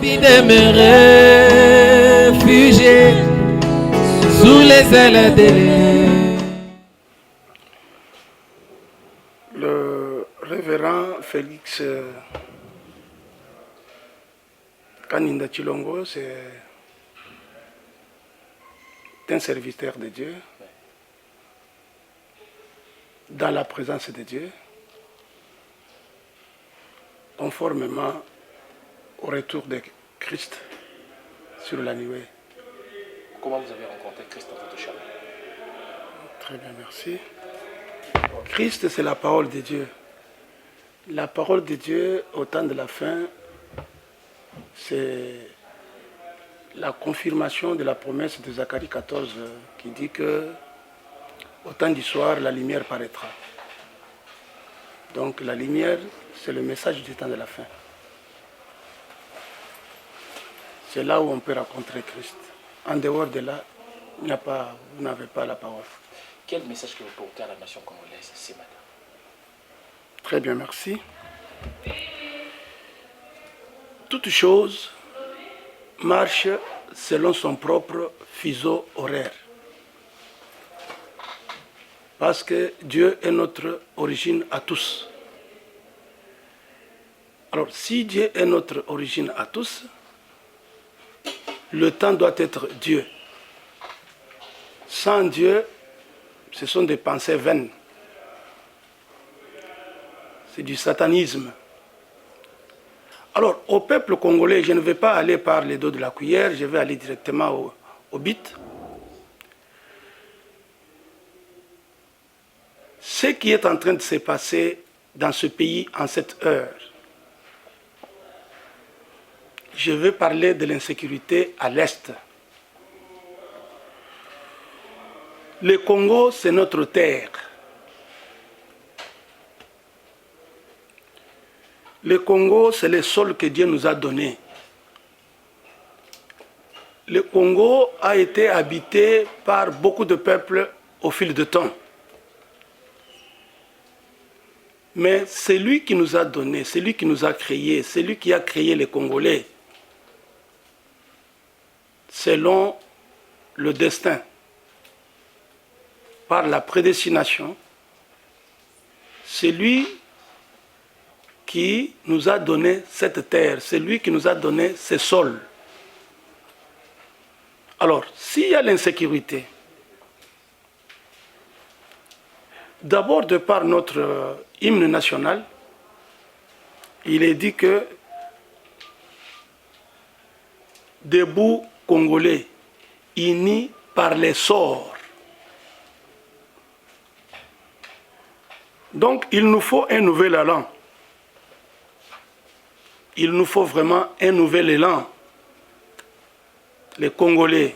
Puis de me réfugier sous les ailes de le révérend Félix Kaninda Chilongo, c'est un serviteur de Dieu dans la présence de Dieu, conformément au retour de Christ sur la nuée. Comment vous avez rencontré Christ dans votre chemin? Très bien, merci. Christ, c'est la parole de Dieu. La parole de Dieu, au temps de la fin, c'est la confirmation de la promesse de Zacharie 14 qui dit que au temps du soir, la lumière paraîtra. Donc la lumière, c'est le message du temps de la fin. C'est là où on peut rencontrer Christ. En dehors de là, vous n'avez pas la parole. Quel message que vous portez à la nation congolaise ce matin? Très bien, merci. Toute chose marche selon son propre fuseau horaire. Parce que Dieu est notre origine à tous. Alors, si Dieu est notre origine à tous, le temps doit être Dieu. Sans Dieu, ce sont des pensées vaines. C'est du satanisme. Alors, au peuple congolais, je ne vais pas aller par les dos de la cuillère, je vais aller directement au but. Ce qui est en train de se passer dans ce pays en cette heure, je vais parler de l'insécurité à l'Est. Le Congo, c'est notre terre. Le Congo, c'est le sol que Dieu nous a donné. Le Congo a été habité par beaucoup de peuples au fil du temps. Mais c'est lui qui nous a donné, c'est lui qui nous a créés, c'est lui qui a créé les Congolais selon le destin, par la prédestination. C'est lui qui nous a donné cette terre, c'est lui qui nous a donné ces sols. Alors, s'il y a l'insécurité, d'abord de par notre hymne national, il est dit que debout Congolais, unis par les sorts. Donc il nous faut un nouvel élan. Il nous faut vraiment un nouvel élan, les Congolais,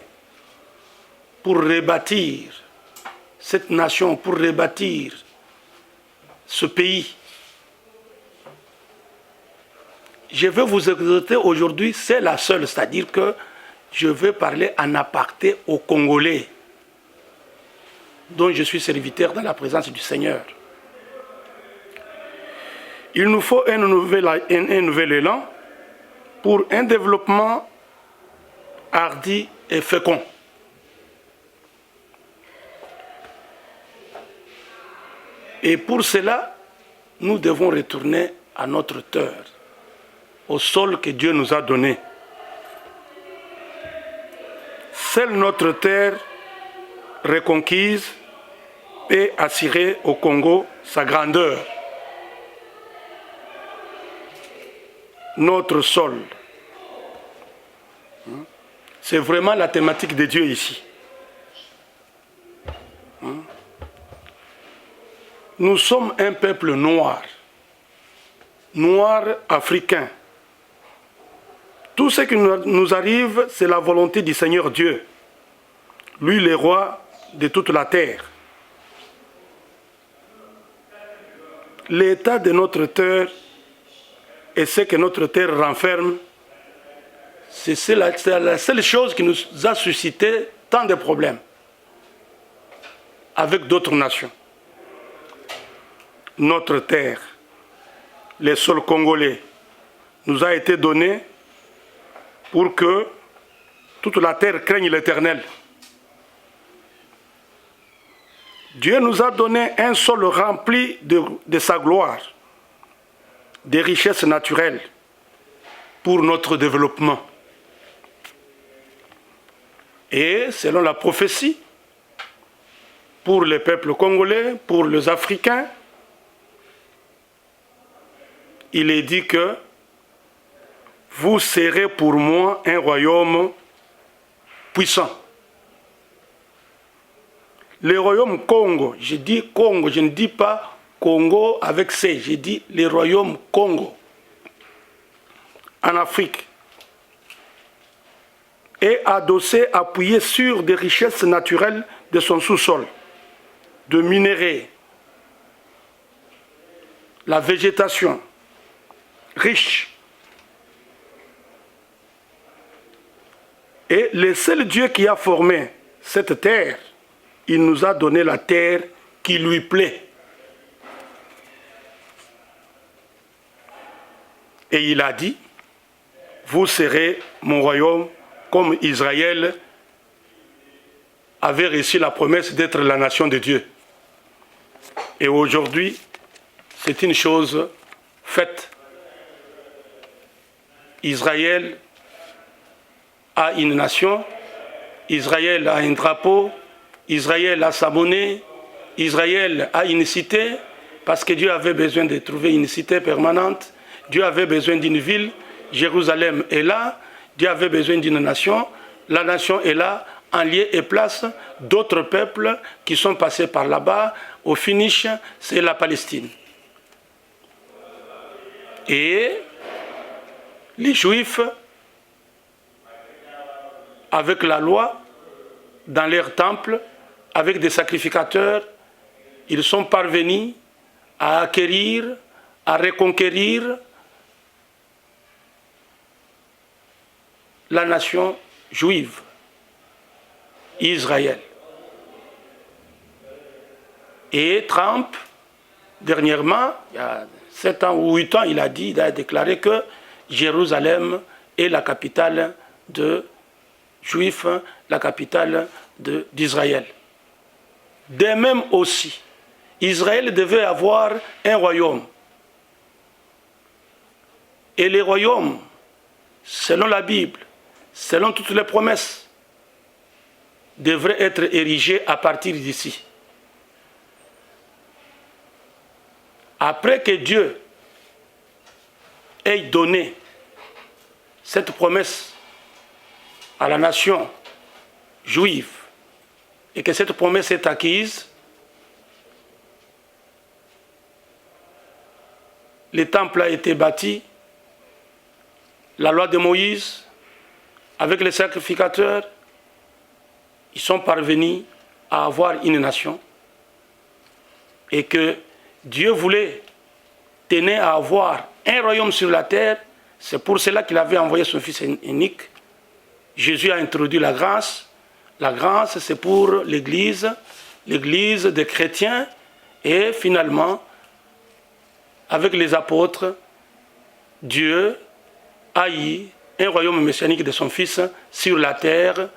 pour rebâtir cette nation, pour rebâtir ce pays. Je vais vous exhorter aujourd'hui, c'est la seule, c'est-à-dire que je vais parler en aparté aux Congolais, dont je suis serviteur dans la présence du Seigneur. Il nous faut un nouvel élan pour un développement hardi et fécond. Et pour cela, nous devons retourner à notre terre, au sol que Dieu nous a donné. Seule notre terre reconquise peut assurer au Congo sa grandeur. Notre sol. C'est vraiment la thématique de Dieu ici. Nous sommes un peuple noir, noir africain. Tout ce qui nous arrive, c'est la volonté du Seigneur Dieu, lui le roi de toute la terre. L'état de notre terre et ce que notre terre renferme, c'est la seule chose qui nous a suscité tant de problèmes avec d'autres nations. Notre terre, le sol congolais, nous a été donné pour que toute la terre craigne l'Éternel. Dieu nous a donné un sol rempli de sa gloire, des richesses naturelles pour notre développement. Et selon la prophétie, pour les peuples congolais, pour les Africains, il est dit que vous serez pour moi un royaume puissant. Le royaume Congo, je dis Congo, je ne dis pas Congo avec C, je dis le royaume Congo, en Afrique, est adossé, appuyé sur des richesses naturelles de son sous-sol, de minerais, la végétation riche. Et le seul Dieu qui a formé cette terre, il nous a donné la terre qui lui plaît. Et il a dit, vous serez mon royaume, comme Israël avait reçu la promesse d'être la nation de Dieu. Et aujourd'hui, c'est une chose faite. Israël a une nation, Israël a un drapeau, Israël a sa monnaie, Israël a une cité, parce que Dieu avait besoin de trouver une cité permanente, Dieu avait besoin d'une ville, Jérusalem est là, Dieu avait besoin d'une nation, la nation est là, en lieu et place d'autres peuples qui sont passés par là-bas. Au finish, c'est la Palestine. Et les Juifs, avec la loi, dans leur temple, avec des sacrificateurs, ils sont parvenus à acquérir, à reconquérir la nation juive, Israël. Et Trump, dernièrement, il y a 7 ans ou 8 ans, il a déclaré que Jérusalem est la capitale de Juifs, la capitale d'Israël. De même aussi, Israël devait avoir un royaume. Et les royaumes, selon la Bible, selon toutes les promesses, devraient être érigés à partir d'ici. Après que Dieu ait donné cette promesse à la nation juive et que cette promesse est acquise, le temple a été bâti, la loi de Moïse, avec les sacrificateurs, ils sont parvenus à avoir une nation et que Dieu voulait, tenait à avoir un royaume sur la terre. C'est pour cela qu'il avait envoyé son Fils unique. Jésus a introduit la grâce. La grâce, c'est pour l'Église des chrétiens. Et finalement, avec les apôtres, Dieu a eu un royaume messianique de son Fils sur la terre.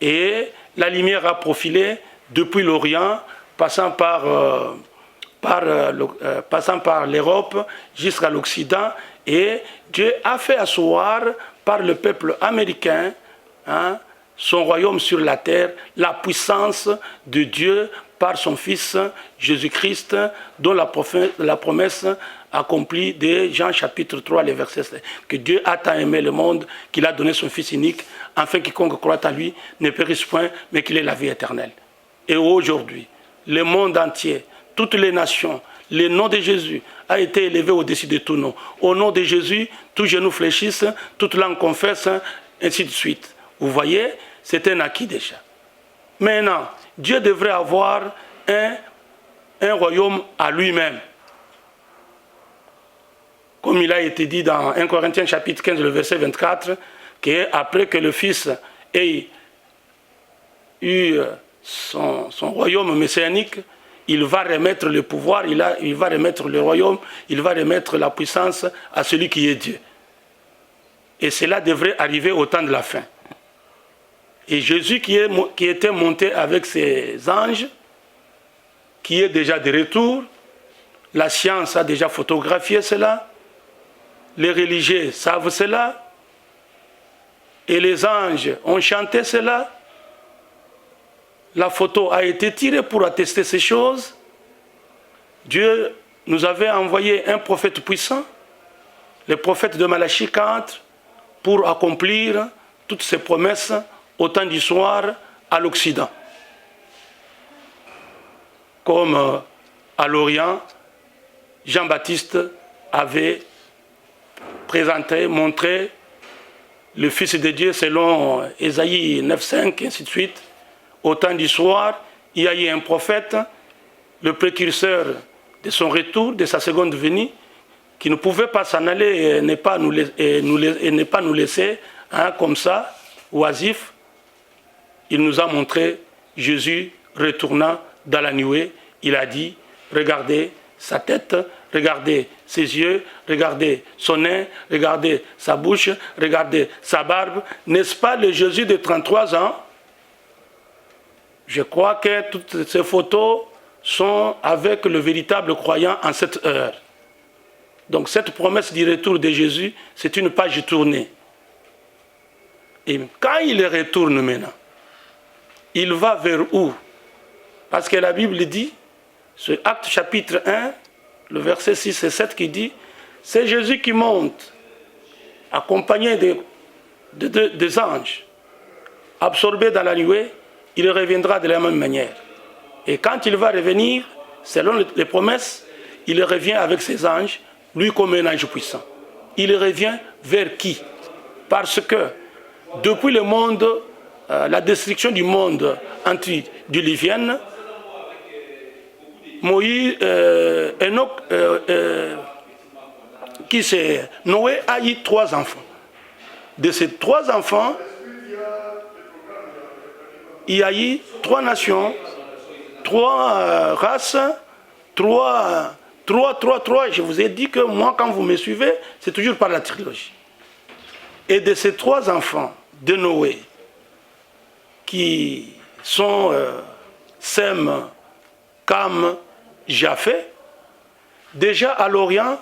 Et la lumière a profilé depuis l'Orient, passant par l'Europe jusqu'à l'Occident, et Dieu a fait asseoir par le peuple américain son royaume sur la terre, la puissance de Dieu par son Fils Jésus-Christ, dont la promesse accomplie de Jean chapitre 3, le verset 7, que Dieu a tant aimé le monde qu'il a donné son Fils unique, afin quiconque croit à lui ne périsse point, mais qu'il ait la vie éternelle. Et aujourd'hui, le monde entier, toutes les nations, le nom de Jésus a été élevé au-dessus de tout nom. Au nom de Jésus, tous genoux fléchissent, toute langue confesse, ainsi de suite. Vous voyez, c'est un acquis déjà. Maintenant, Dieu devrait avoir un royaume à lui-même. Comme il a été dit dans 1 Corinthiens chapitre 15, le verset 24, qu'après que le Fils ait eu son royaume messianique, il va remettre le pouvoir, il va remettre le royaume, il va remettre la puissance à celui qui est Dieu. Et cela devrait arriver au temps de la fin. Et Jésus qui était monté avec ses anges, qui est déjà de retour, la science a déjà photographié cela, les religieux savent cela, et les anges ont chanté cela. La photo a été tirée pour attester ces choses. Dieu nous avait envoyé un prophète puissant, le prophète de Malachie 4, pour accomplir toutes ces promesses au temps du soir à l'Occident. Comme à l'Orient, Jean-Baptiste avait présenté, montré le Fils de Dieu selon Ésaïe 9,5, ainsi de suite. Au temps du soir, il y a eu un prophète, le précurseur de son retour, de sa seconde venue, qui ne pouvait pas s'en aller et ne pas nous laisser comme ça, oisif. Il nous a montré Jésus retournant dans la nuée. Il a dit, regardez sa tête, regardez ses yeux, regardez son nez, regardez sa bouche, regardez sa barbe. N'est-ce pas le Jésus de 33 ans? Je crois que toutes ces photos sont avec le véritable croyant en cette heure. Donc cette promesse du retour de Jésus, c'est une page tournée. Et quand il retourne maintenant, il va vers où? Parce que la Bible dit, ce Acte chapitre 1, le verset 6 et 7 qui dit, c'est Jésus qui monte, accompagné des anges, absorbé dans la nuée, il reviendra de la même manière. Et quand il va revenir, selon les promesses, il revient avec ses anges, lui comme un ange puissant. Il revient vers qui? Parce que depuis le monde, la destruction du monde antidiluvienne, Moïse, Enoch, Noé a eu 3 enfants. De ces 3 enfants, il y a eu 3 nations, 3 races, 3. Je vous ai dit que moi, quand vous me suivez, c'est toujours par la trilogie. Et de ces 3 enfants de Noé, qui sont Sem, Cam, Japheth, déjà à l'Orient,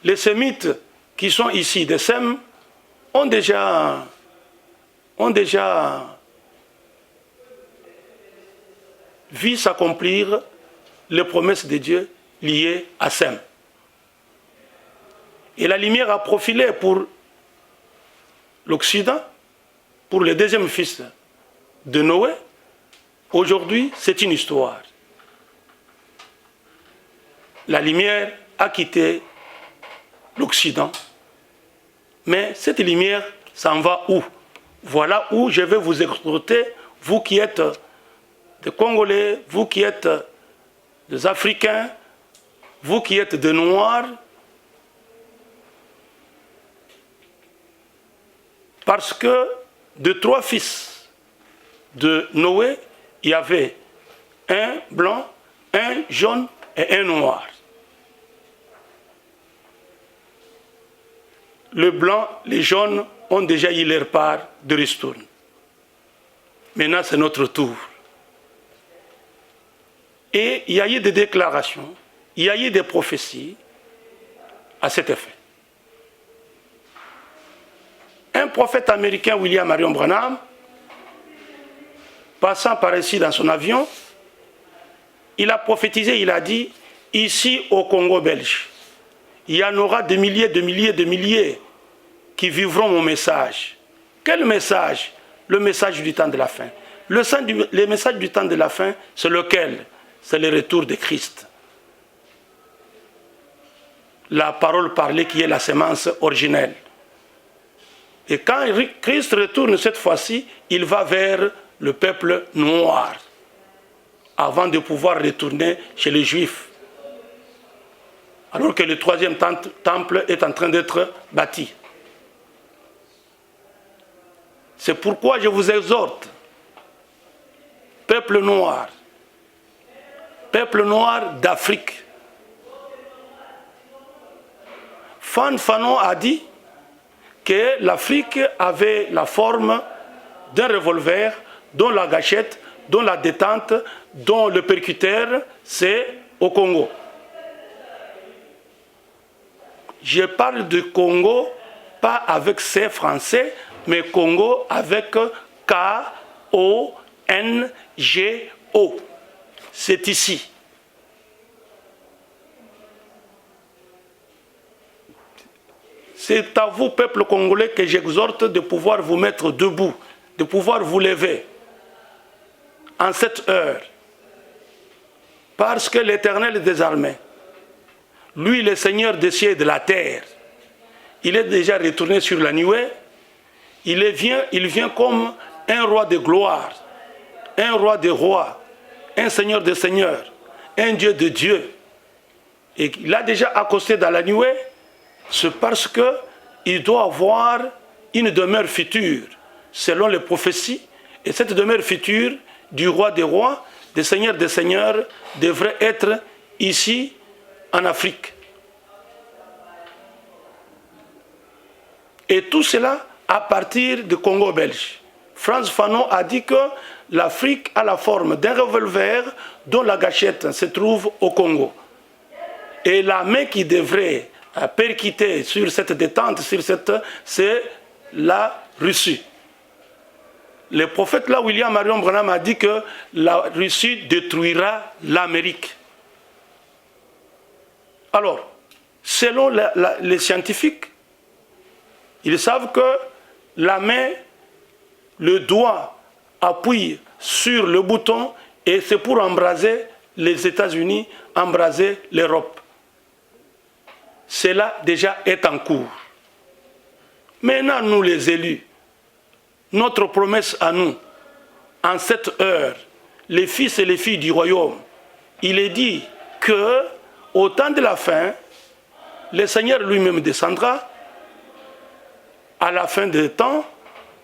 les Sémites qui sont ici de Sem ont déjà vu s'accomplir les promesses de Dieu liées à Sem. Et la lumière a profilé pour l'Occident, pour le deuxième fils de Noé. Aujourd'hui, c'est une histoire. La lumière a quitté l'Occident, mais cette lumière s'en va où? Voilà où je vais vous exhorter, vous qui êtes des Congolais, vous qui êtes des Africains, vous qui êtes des Noirs, parce que de 3 fils de Noé, il y avait un blanc, un jaune et un noir. Le blanc, les jaunes ont déjà eu leur part de ristourne. Maintenant, c'est notre tour. Et il y a eu des déclarations, il y a eu des prophéties à cet effet. Un prophète américain, William Marion Branham, passant par ici dans son avion, il a prophétisé, il a dit, ici au Congo belge, il y en aura des milliers, de milliers, de milliers qui vivront mon message. Quel message? Le message du temps de la fin. Le message du temps de la fin, c'est lequel? C'est le retour de Christ. La parole parlée qui est la sémence originelle. Et quand Christ retourne cette fois-ci, il va vers le peuple noir, avant de pouvoir retourner chez les Juifs. Alors que le 3e temple est en train d'être bâti. C'est pourquoi je vous exhorte, peuple noir d'Afrique. Fan Fanon a dit que l'Afrique avait la forme d'un revolver, dont la gâchette, dont la détente, dont le percuteur, c'est au Congo. Je parle de Congo, pas avec C français, mais Congo avec K-O-N-G-O. C'est ici. C'est à vous, peuple congolais, que j'exhorte de pouvoir vous mettre debout, de pouvoir vous lever en cette heure. Parce que l'Éternel des armées, lui, le Seigneur des cieux et de la terre, il est déjà retourné sur la nuée. Il vient comme un roi de gloire, un roi de rois, un Seigneur de seigneurs, un Dieu de dieux. Et il a déjà accosté dans la nuée, c'est parce qu'il doit avoir une demeure future, selon les prophéties. Et cette demeure future du roi des rois, des seigneurs, devrait être ici, en Afrique. Et tout cela à partir du Congo belge. Frantz Fanon a dit que l'Afrique a la forme d'un revolver dont la gâchette se trouve au Congo. Et la main qui devrait percuter sur cette détente, c'est la Russie. Le prophète là, William Marion Branham, a dit que la Russie détruira l'Amérique. Alors, selon les scientifiques, ils savent que la main, le doigt appuie sur le bouton et c'est pour embraser les États-Unis, embraser l'Europe. Cela déjà est en cours. Maintenant, nous les élus, notre promesse à nous, en cette heure, les fils et les filles du royaume, il est dit que au temps de la fin, le Seigneur lui-même descendra à la fin des temps,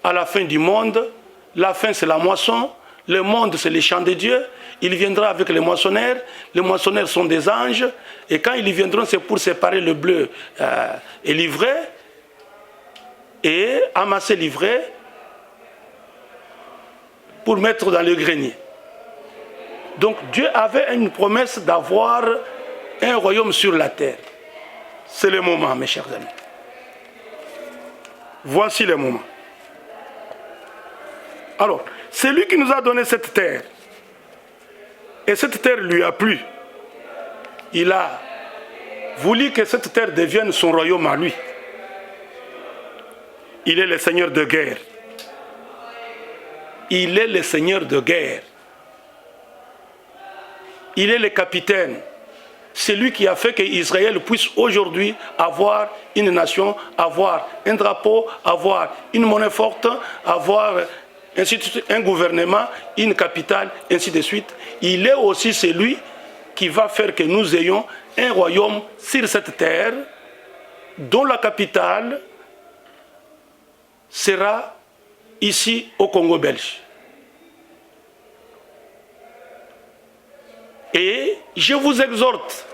à la fin du monde. La fin, c'est la moisson. Le monde, c'est les champs de Dieu. Il viendra avec les moissonneurs. Les moissonneurs sont des anges. Et quand ils viendront, c'est pour séparer le bleu et l'ivraie. Et amasser l'ivraie pour mettre dans le grenier. Donc Dieu avait une promesse d'avoir un royaume sur la terre. C'est le moment, mes chers amis. Voici le moment. Alors, c'est lui qui nous a donné cette terre. Et cette terre lui a plu. Il a voulu que cette terre devienne son royaume à lui. Il est le Seigneur de guerre. Il est le Seigneur de guerre. Il est le capitaine. C'est lui qui a fait qu'Israël puisse aujourd'hui avoir une nation, avoir un drapeau, avoir une monnaie forte, avoir ainsi de suite, un gouvernement, une capitale, ainsi de suite. Il est aussi celui qui va faire que nous ayons un royaume sur cette terre dont la capitale sera ici au Congo belge. Et je vous exhorte,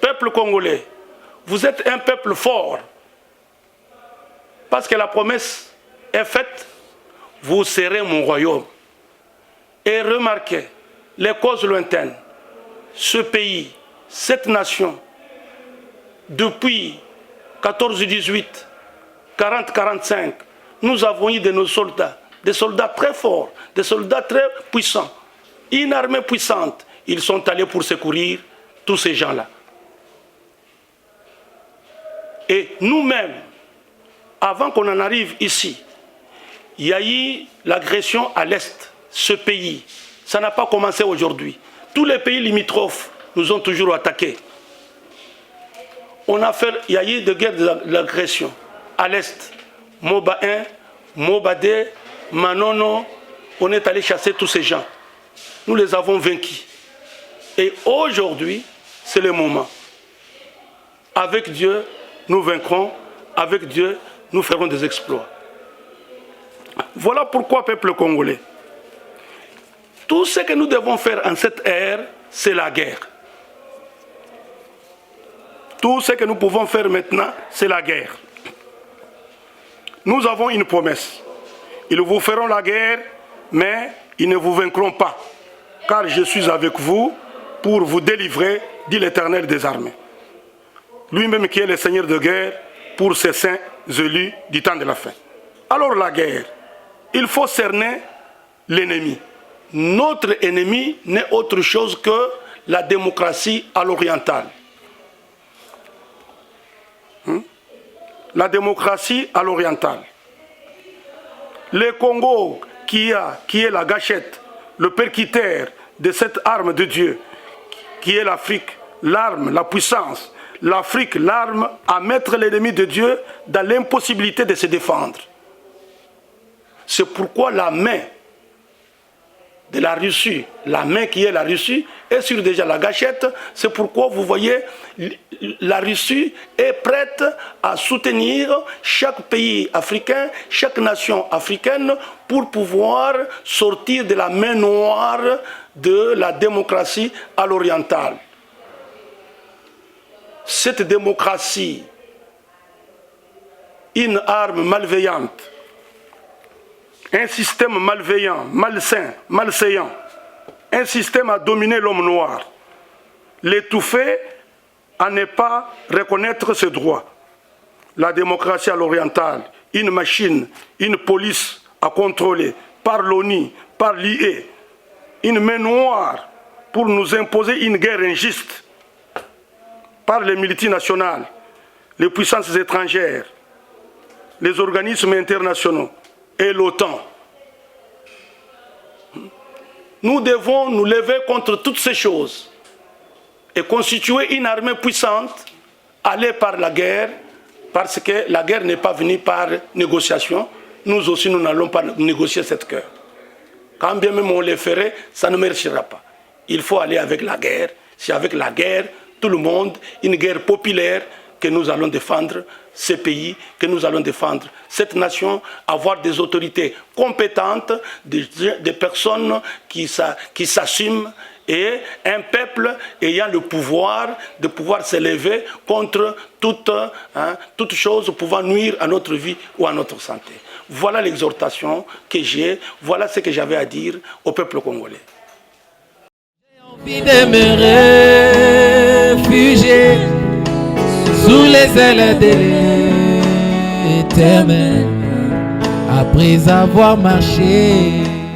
peuple congolais, vous êtes un peuple fort, parce que la promesse est faite, vous serez mon royaume. Et remarquez, les causes lointaines, ce pays, cette nation, depuis 14-18, 40-45, nous avons eu de nos soldats, des soldats très forts, des soldats très puissants, une armée puissante. Ils sont allés pour secourir tous ces gens-là. Et nous-mêmes, avant qu'on en arrive ici, il y a eu l'agression à l'Est, ce pays. Ça n'a pas commencé aujourd'hui. Tous les pays limitrophes nous ont toujours attaqués. Il y a eu des guerres de l'agression à l'Est. Moba 1, Moba 2, Manono, on est allé chasser tous ces gens. Nous les avons vaincus. Et aujourd'hui, c'est le moment. Avec Dieu, nous vaincrons. Avec Dieu, nous ferons des exploits. Voilà pourquoi, peuple congolais, tout ce que nous devons faire en cette ère, c'est la guerre. Tout ce que nous pouvons faire maintenant, c'est la guerre. Nous avons une promesse. Ils vous feront la guerre, mais ils ne vous vaincront pas. Car je suis avec vous pour vous délivrer, dit l'Éternel des armées. Lui-même qui est le Seigneur de guerre pour ses saints élus du temps de la fin. Alors la guerre, il faut cerner l'ennemi. Notre ennemi n'est autre chose que la démocratie à l'orientale. La démocratie à l'orientale. Le Congo, qui est la gâchette, le percuteur de cette arme de Dieu, qui est l'Afrique, l'arme, la puissance. L'Afrique, l'arme à mettre l'ennemi de Dieu dans l'impossibilité de se défendre. C'est pourquoi la main de la Russie, la main qui est la Russie, est sur déjà la gâchette. C'est pourquoi vous voyez, la Russie est prête à soutenir chaque pays africain, chaque nation africaine pour pouvoir sortir de la main noire de la démocratie à l'orientale. Cette démocratie, une arme malveillante, un système malveillant, malsain, malséant, un système à dominer l'homme noir, l'étouffer à ne pas reconnaître ses droits. La démocratie à l'orientale, une machine, une police à contrôler par l'ONU, par l'IE, une main noire pour nous imposer une guerre injuste par les multinationales, les puissances étrangères, les organismes internationaux et l'OTAN. Nous devons nous lever contre toutes ces choses et constituer une armée puissante, aller par la guerre, parce que la guerre n'est pas venue par négociation. Nous aussi, nous n'allons pas négocier cette guerre. Quand bien même on le ferait, ça ne marchera pas. Il faut aller avec la guerre. C'est avec la guerre, tout le monde, une guerre populaire, que nous allons défendre ces pays, que nous allons défendre cette nation, avoir des autorités compétentes, des personnes qui s'assument, et un peuple ayant le pouvoir de pouvoir s'élever contre toute chose pouvant nuire à notre vie ou à notre santé. Voilà l'exhortation que j'ai, voilà ce que j'avais à dire au peuple congolais. J'ai envie de me réfugier sous les ailes de l'Éternel, après avoir marché